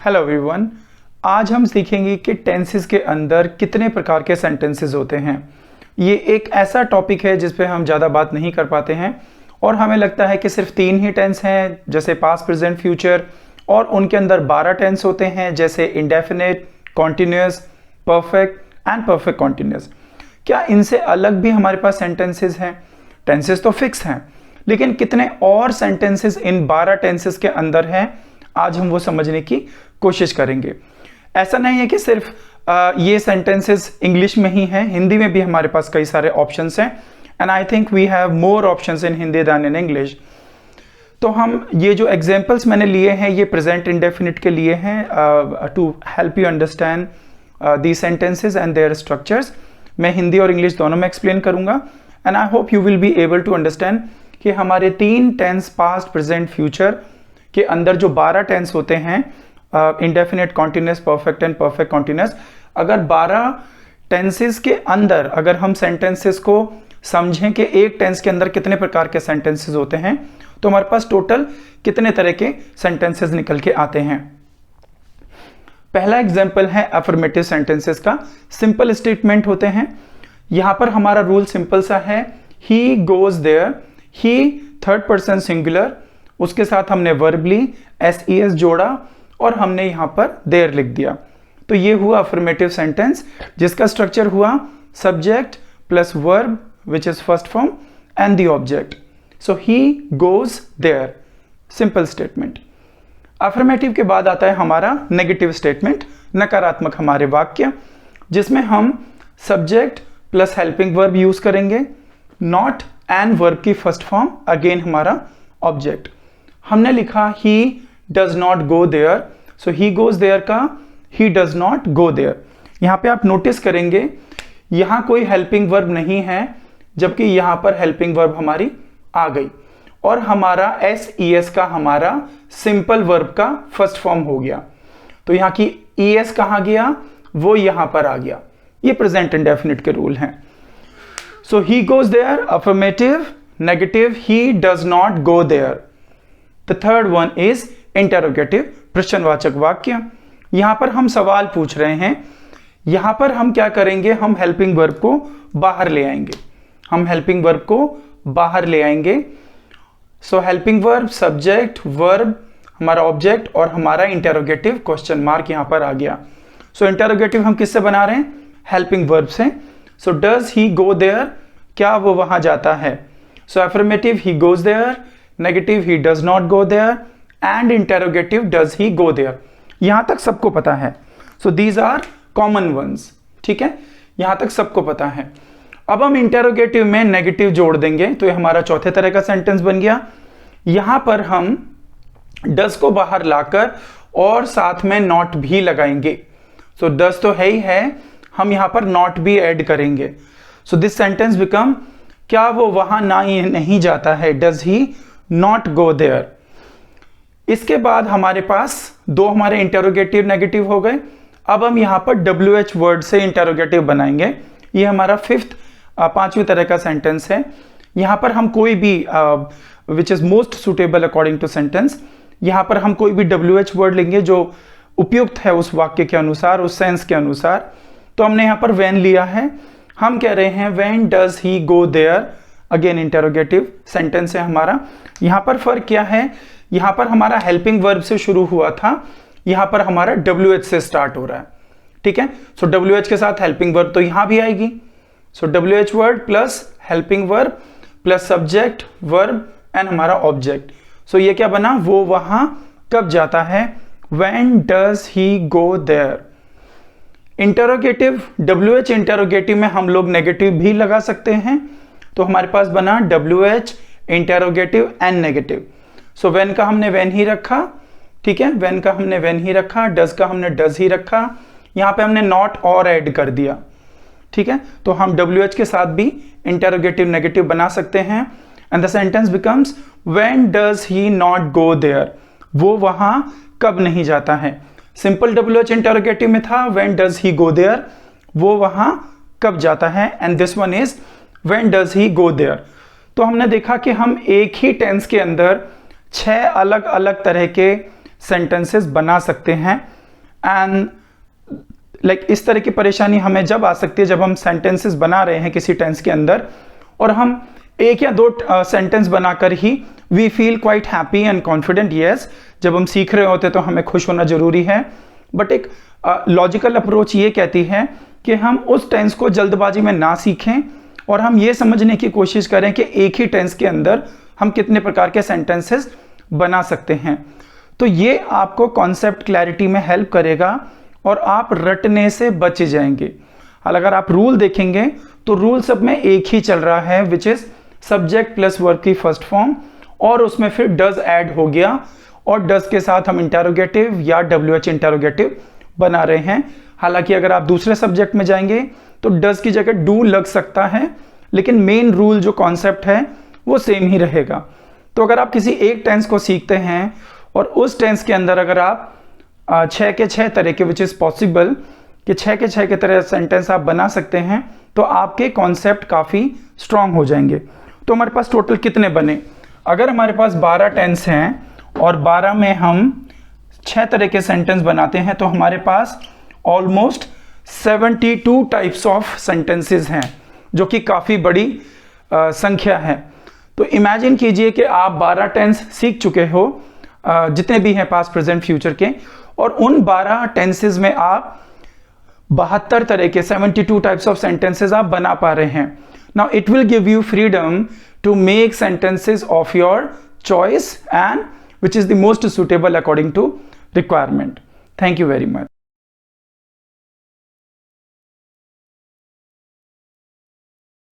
Hello everyone. आज हम सीखेंगे कि टेंसेस के अंदर कितने प्रकार के सेंटेंसेस होते हैं। ये एक ऐसा टॉपिक है जिस पे हम ज़्यादा बात नहीं कर पाते हैं और हमें लगता है कि सिर्फ 3 ही टेंस हैं, जैसे पास्ट, प्रेजेंट, फ्यूचर, और उनके अंदर 12 टेंस होते हैं, जैसे indefinite, continuous, perfect and perfect continuous. क्या इनसे अलग भी हमारे पास सेंटेंसेस हैं? टेंसेस तो फिक्स हैं, लेकिन कितने और सेंटेंसेस इन 12 टेंसेस के अंदर हैं, आज हम वो समझने की कोशिश करेंगे। ऐसा नहीं है कि सिर्फ ये सेंटेंसेस इंग्लिश में ही हैं, हिंदी में भी हमारे पास कई सारे ऑप्शंस हैं, and I think we have more options in Hindi than in English. तो हम ये जो एग्जांपल्स मैंने लिए हैं ये प्रेजेंट इंडेफिनिट के लिए हैं, to help you understand the sentences and their structures. मैं हिंदी और इंग्लिश दोनों में एक्सप्लेन करूंगा, and I hope you will be able to understand कि हमारे 3 टेंस पास्ट, प्रेजेंट, फ्यूचर के अंदर जो 12 टेंस होते हैं, indefinite, continuous, perfect and perfect continuous, अगर 12 टेंसेस के अंदर अगर हम सेंटेंसेस को समझें कि एक टेंस के अंदर कितने प्रकार के सेंटेंसेस होते हैं, तो हमारे पास टोटल कितने तरह के सेंटेंसेस निकल के आते हैं। पहला एग्जाम्पल है अफर्मेटिव सेंटेंसेस का। सिंपल स्टेटमेंट होते हैं। यहां पर हमारा रूल सिंपल सा है, he goes there. He third person singular, उसके साथ हमने वर्बली एस जोड़ा और हमने यहां पर देयर लिख दिया। तो ये हुआ अफर्मेटिव सेंटेंस, जिसका स्ट्रक्चर हुआ subject plus verb which is first form and the object. So he goes there, simple statement. Affirmative के बाद आता है हमारा नेगेटिव स्टेटमेंट, नकारात्मक हमारे वाक्य, जिसमें हम subject plus helping verb use करेंगे, नॉट एंड वर्ब की फर्स्ट फॉर्म, अगेन हमारा ऑब्जेक्ट। हमने लिखा he does not go there, so he goes there का he does not go there. यहां पे आप नोटिस करेंगे यहां कोई हेल्पिंग वर्ब नहीं है, जबकि यहां पर हेल्पिंग वर्ब हमारी आ गई और हमारा एस का हमारा सिंपल वर्ब का फर्स्ट फॉर्म हो गया। तो यहां की ईएस कहां गया, वो यहां पर आ गया। ये प्रेजेंट इंडेफिनिट के रूल हैं। So he goes there, affirmative, negative, he does not go there. The third one is interrogative, प्रश्नवाचक वाक्य। यहां पर हम सवाल पूछ रहे हैं, यहां पर हम क्या करेंगे, हम हेल्पिंग वर्ब को बाहर ले आएंगे। हम हेल्पिंग वर्ब को बाहर ले आएंगे। सो हेल्पिंग वर्ब, सब्जेक्ट, वर्ब, हमारा ऑब्जेक्ट और हमारा इंटरोगेटिव क्वेश्चन मार्क यहां पर आ गया। सो इंटरोगेटिव हम किससे बना रहे हैं, हेल्पिंग वर्ब से। So does he go there, क्या वो वहां जाता है। So affirmative he goes there, negative he does not go there and interrogative does he go there. यहां तक सबको पता है। So these are common ones, ठीक है, यहां तक सबको पता है। अब हम इंटरोगेटिव में नेगेटिव जोड़ देंगे तो ये हमारा चौथे तरह का सेंटेंस बन गया। यहां पर हम डज को बाहर लाकर और साथ में नॉट भी लगाएंगे। सो डज तो है ही है, हम यहां पर नॉट भी ऐड करेंगे। सो दिस सेंटेंस बिकम, क्या वो वहां नहीं जाता है, does he not go there. इसके बाद हमारे पास 2 हमारे इंटरोगेटिव नेगेटिव हो गए। अब हम यहां पर WH वर्ड से इंटरोगेटिव बनाएंगे। ये हमारा 5वीं तरह का सेंटेंस है। यहां पर हम कोई भी which is most suitable according to sentence, यहां पर हम कोई भी WH वर्ड लेंगे जो उपयुक्त है उस वाक्य के अनुसार, उस सेंस के अनुसार। तो हमने यहां पर व्हेन लिया है। हम कह रहे हैं when does he go there, again interrogative sentence है हमारा। यहां पर फर्क क्या है, यहां पर हमारा हेल्पिंग वर्ब से शुरू हुआ था, यहां पर हमारा WH से स्टार्ट हो रहा है, ठीक है। सो WH के साथ हेल्पिंग वर्ब तो यहां भी आएगी। So WH word plus helping verb plus subject, verb and हमारा ऑब्जेक्ट। सो ये क्या बना, वो वहां कब जाता है, when does he go there. Interrogative, WH interrogative में हम लोग नेगेटिव भी लगा सकते हैं। तो हमारे पास बना WH interrogative and negative. So when का हमने व्हेन ही रखा, ठीक है, व्हेन का हमने व्हेन ही रखा, डज का हमने डज ही रखा, यहां पे हमने नॉट और ऐड कर दिया, ठीक है। तो हम WH के साथ भी इंटरोगेटिव नेगेटिव बना सकते हैं। And the sentence becomes when does he not go there, वो वहां कब नहीं जाता है। सिंपल WH इंटरोगेटिव में था when does he go there, वो वहां कब जाता है, and this one is when does he go there. तो हमने देखा कि हम एक ही टेंस के अंदर 6 अलग अलग तरह के सेंटेंसेस बना सकते हैं। एंड इस तरह की परेशानी हमें जब आ सकती है जब हम सेंटेंसेस बना रहे हैं किसी टेंस के अंदर और हम एक या दो सेंटेंस बनाकर ही we feel quite happy and confident. Yes, जब हम सीख रहे होते तो हमें खुश होना जरूरी है, बट एक लॉजिकल अप्रोच ये कहती है कि हम उस टेंस को जल्दबाजी में ना सीखें और हम ये समझने की कोशिश करें कि एक ही टेंस के अंदर हम कितने प्रकार के सेंटेंसेस बना सकते हैं। तो ये आपको कॉन्सेप्ट क्लैरिटी में हेल्प करेगा और आप रटने से बच जाएंगे। अगर आप रूल देखेंगे तो रूल सब में एक ही चल रहा है, which is subject plus verb की फर्स्ट फॉर्म, और उसमें फिर डज ऐड हो गया और डज के साथ हम इंटेरोगेटिव या WH इंटेरोगेटिव बना रहे हैं। हालांकि अगर आप दूसरे सब्जेक्ट में जाएंगे तो डज की जगह डू लग सकता है, लेकिन मेन रूल जो कॉन्सेप्ट है वो सेम ही रहेगा। तो अगर आप किसी एक टेंस को सीखते हैं और उस टेंस के अंदर अगर आप 6 के 6 तरह के, विच इज पॉसिबल कि 6 के 6 के तरह सेंटेंस आप बना सकते हैं, तो आपके कॉन्सेप्ट काफ़ी स्ट्रांग हो जाएंगे। तो हमारे पास टोटल कितने बने? अगर हमारे पास 12 टेंस हैं और 12 में हम 6 तरह के सेंटेंस बनाते हैं तो हमारे पास ऑलमोस्ट 72 टाइप्स ऑफ सेंटेंसेस हैं, जो कि काफ़ी बड़ी संख्या है। तो इमेजिन कीजिए कि आप 12 टेंस सीख चुके हो, जितने भी हैं पास्ट प्रेजेंट फ्यूचर के, और उन 12 टेंसेस में आप 72 तरह के 72 टाइप्स ऑफ सेंटेंसेस आप बना पा रहे हैं। Now it will give you freedom to make sentences of your choice and which is the most suitable according to requirement. Thank you very much.